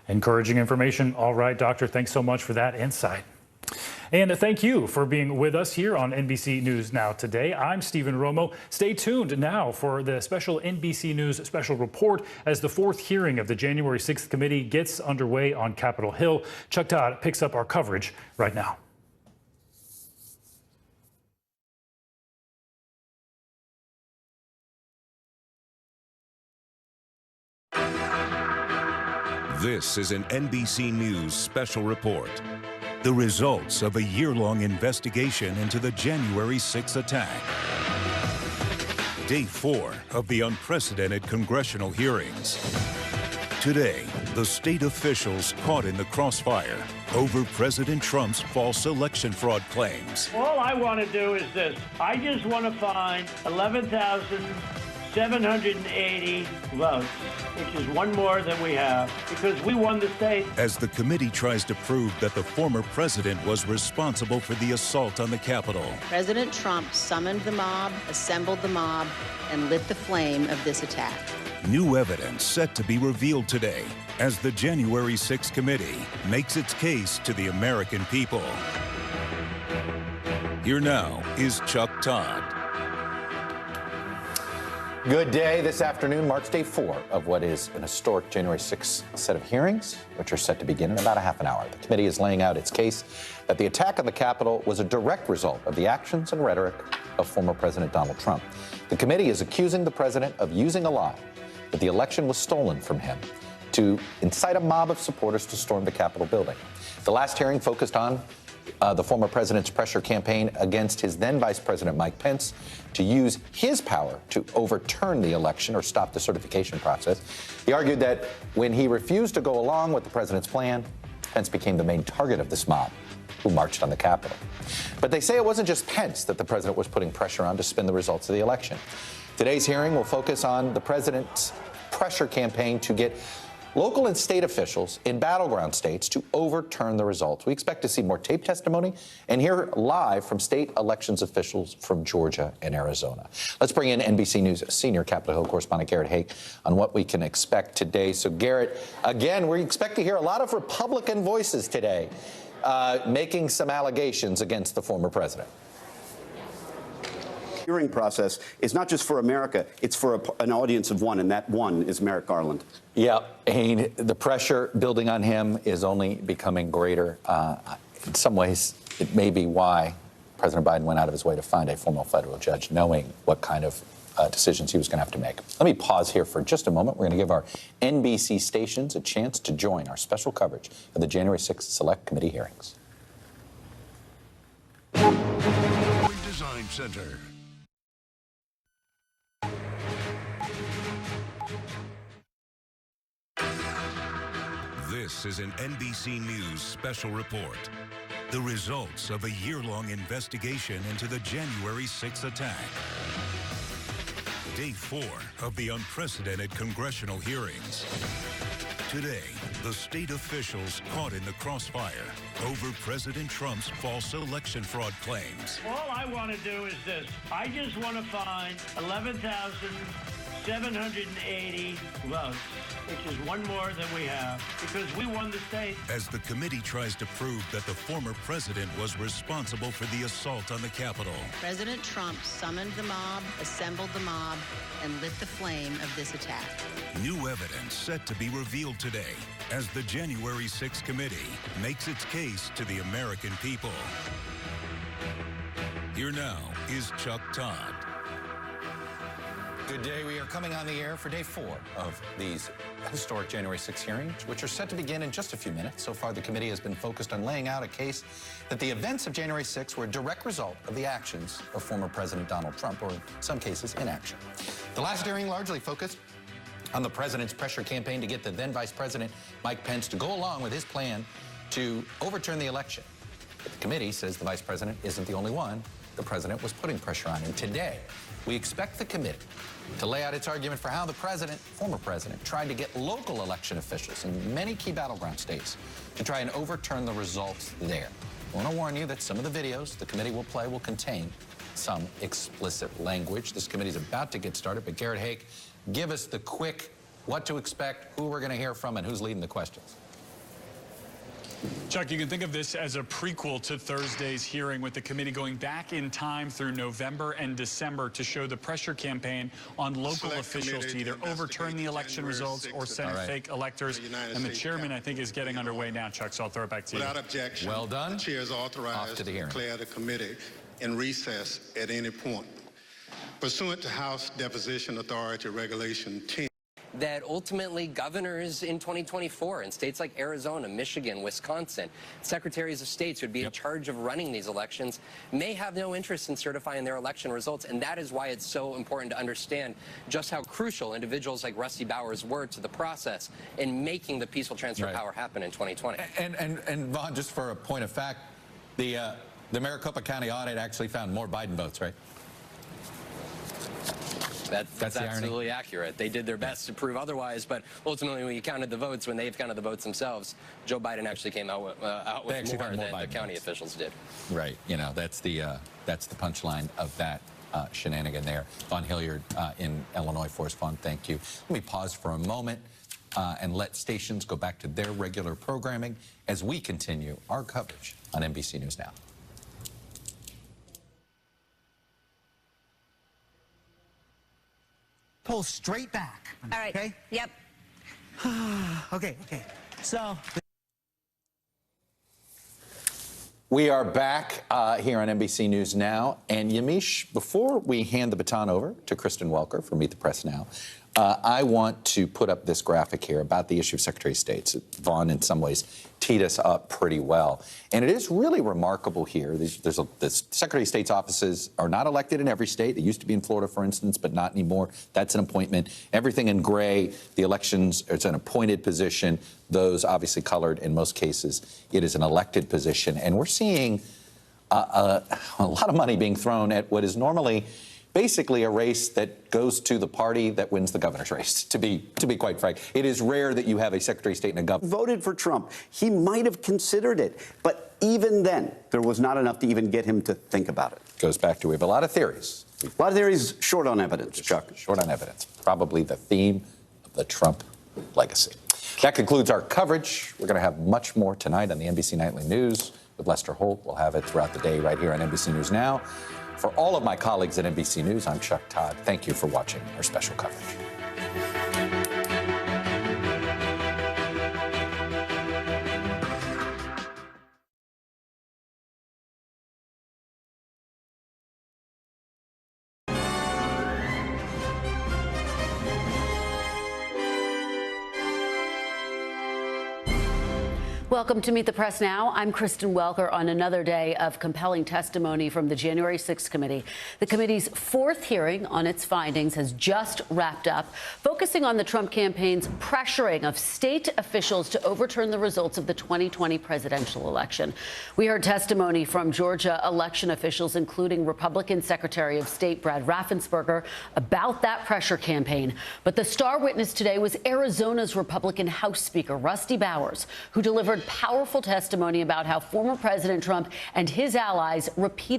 Encouraging information. All right, Doctor, thanks so much for that insight. And thank you for being with us here on NBC News Now today. I'm Stephen Romo. Stay tuned now for the special NBC News special report as the fourth hearing of the January 6th committee gets underway on Capitol Hill. Chuck Todd picks up our coverage right now. This is an NBC News special report. The results of a year-long investigation into the January 6th attack. Day 4 of the unprecedented congressional hearings. Today, the state officials caught in the crossfire over President Trump's false election fraud claims. All I want to do is this. I just want to find 11,780 votes, which is one more than we have, because we won the state. As the committee tries to prove that the former president was responsible for the assault on the Capitol. President Trump summoned the mob, assembled the mob, and lit the flame of this attack. New evidence set to be revealed today as the January 6th committee makes its case to the American people. Here now is Chuck Todd. Good day. This afternoon marks day 4 of what is an historic January 6th set of hearings, which are set to begin in about a half an hour. The committee is laying out its case that the attack on the Capitol was a direct result of the actions and rhetoric of former President Donald Trump. The committee is accusing the president of using a lie that the election was stolen from him to incite a mob of supporters to storm the Capitol building. The last hearing focused on the former president's pressure campaign against his then Vice President Mike Pence to use his power to overturn the election or stop the certification process. He argued that when he refused to go along with the president's plan, Pence became the main target of this mob who marched on the Capitol. But they say it wasn't just Pence that the president was putting pressure on to spin the results of the election. Today's hearing will focus on the president's pressure campaign to get local and state officials in battleground states to overturn the results. We expect to see more tape testimony and hear live from state elections officials from Georgia and Arizona. Let's bring in NBC News senior Capitol Hill correspondent Garrett Hake on what we can expect today. So, Garrett, again, we expect to hear a lot of Republican voices today making some allegations against the former president. Hearing process is not just for America, it's for an audience of one, and that one is Merrick Garland. Yeah, and the pressure building on him is only becoming greater. In some ways, it may be why President Biden went out of his way to find a former federal judge, knowing what kind of decisions he was going to have to make. Let me pause here for just a moment. We're going to give our NBC stations a chance to join our special coverage of the January 6th Select Committee hearings. Design Center. This is an NBC News special report. The results of a year-long investigation into the January 6th attack. Day 4 of the unprecedented congressional hearings. Today, the state officials caught in the crossfire over President Trump's false election fraud claims. All I want to do is this. I just want to find 11,780 votes, which is one more than we have, because we won the state. As the committee tries to prove that the former president was responsible for the assault on the Capitol. President Trump summoned the mob, assembled the mob, and lit the flame of this attack. New evidence set to be revealed today as the January 6th committee makes its case to the American people. Here now is Chuck Todd. Good day. We are coming on the air for day 4 of these historic January 6 hearings, which are set to begin in just a few minutes. So far, the committee has been focused on laying out a case that the events of January 6 were a direct result of the actions of former President Donald Trump, or in some cases, inaction. The last hearing largely focused on the president's pressure campaign to get the then Vice President Mike Pence to go along with his plan to overturn the election. But the committee says the Vice President isn't the only one the president was putting pressure on. And today, we expect the committee to lay out its argument for how the president, former president, tried to get local election officials in many key battleground states to try and overturn the results there. I want to warn you that some of the videos the committee will play will contain some explicit language. This committee is about to get started, but Garrett Hake, give us the quick what to expect, who we're going to hear from, and who's leading the questions. Chuck, you can think of this as a prequel to Thursday's hearing, with the committee going back in time through November and December to show the pressure campaign on local officials to either overturn the election results or send fake electors. And the chairman, I think, is getting underway now, Chuck, so I'll throw it back to you. Without objection, well done. The chair is authorized to declare the committee in recess at any point. Pursuant to House Deposition Authority Regulation 10, that ultimately governors in 2024 in states like Arizona, Michigan, Wisconsin, secretaries of states who'd be in charge of running these elections may have no interest in certifying their election results. And that is why it's so important to understand just how crucial individuals like Rusty Bowers were to the process in making the peaceful transfer of power happen in 2020. And Vaughn, just for a point of fact, the Maricopa County audit actually found more Biden votes, right? That's absolutely accurate. They did their best to prove otherwise, but ultimately, when you counted the votes, when they've counted the votes themselves, Joe Biden actually came out with more than the county officials did. Right. You know, that's the punchline of that shenanigan there. Vaughn Hilliard in Illinois for us. Vaughn, thank you. Let me pause for a moment and let stations go back to their regular programming as we continue our coverage on NBC News Now. Pull straight back. All right. Okay? Yep. Okay. So. We are back here on NBC News Now. And Yamiche, before we hand the baton over to Kristen Welker for Meet the Press Now, I want to put up this graphic here about the issue of Secretary of State. Vaughn, in some ways, teed us up pretty well. And it is really remarkable here. The Secretary of State's offices are not elected in every state. They used to be in Florida, for instance, but not anymore. That's an appointment. Everything in gray, the elections, it's an appointed position. Those obviously colored in most cases. It is an elected position. And we're seeing a lot of money being thrown at what is normally basically a race that goes to the party that wins the governor's race, to be quite frank. It is rare that you have a Secretary of State and a governor. Voted for Trump. He might have considered it. But even then, there was not enough to even get him to think about it. Goes back to, we have a lot of theories. A lot of theories short on evidence, Chuck. Short on evidence. Probably the theme of the Trump legacy. That concludes our coverage. We're going to have much more tonight on the NBC Nightly News with Lester Holt. We'll have it throughout the day right here on NBC News Now. For all of my colleagues at NBC News, I'm Chuck Todd. Thank you for watching our special coverage. Welcome to Meet the Press Now. I'm Kristen Welker on another day of compelling testimony from the January 6th committee. The committee's fourth hearing on its findings has just wrapped up, focusing on the Trump campaign's pressuring of state officials to overturn the results of the 2020 presidential election. We heard testimony from Georgia election officials, including Republican Secretary of State Brad Raffensperger, about that pressure campaign. But the star witness today was Arizona's Republican House Speaker Rusty Bowers, who delivered powerful testimony about how former President Trump and his allies repeatedly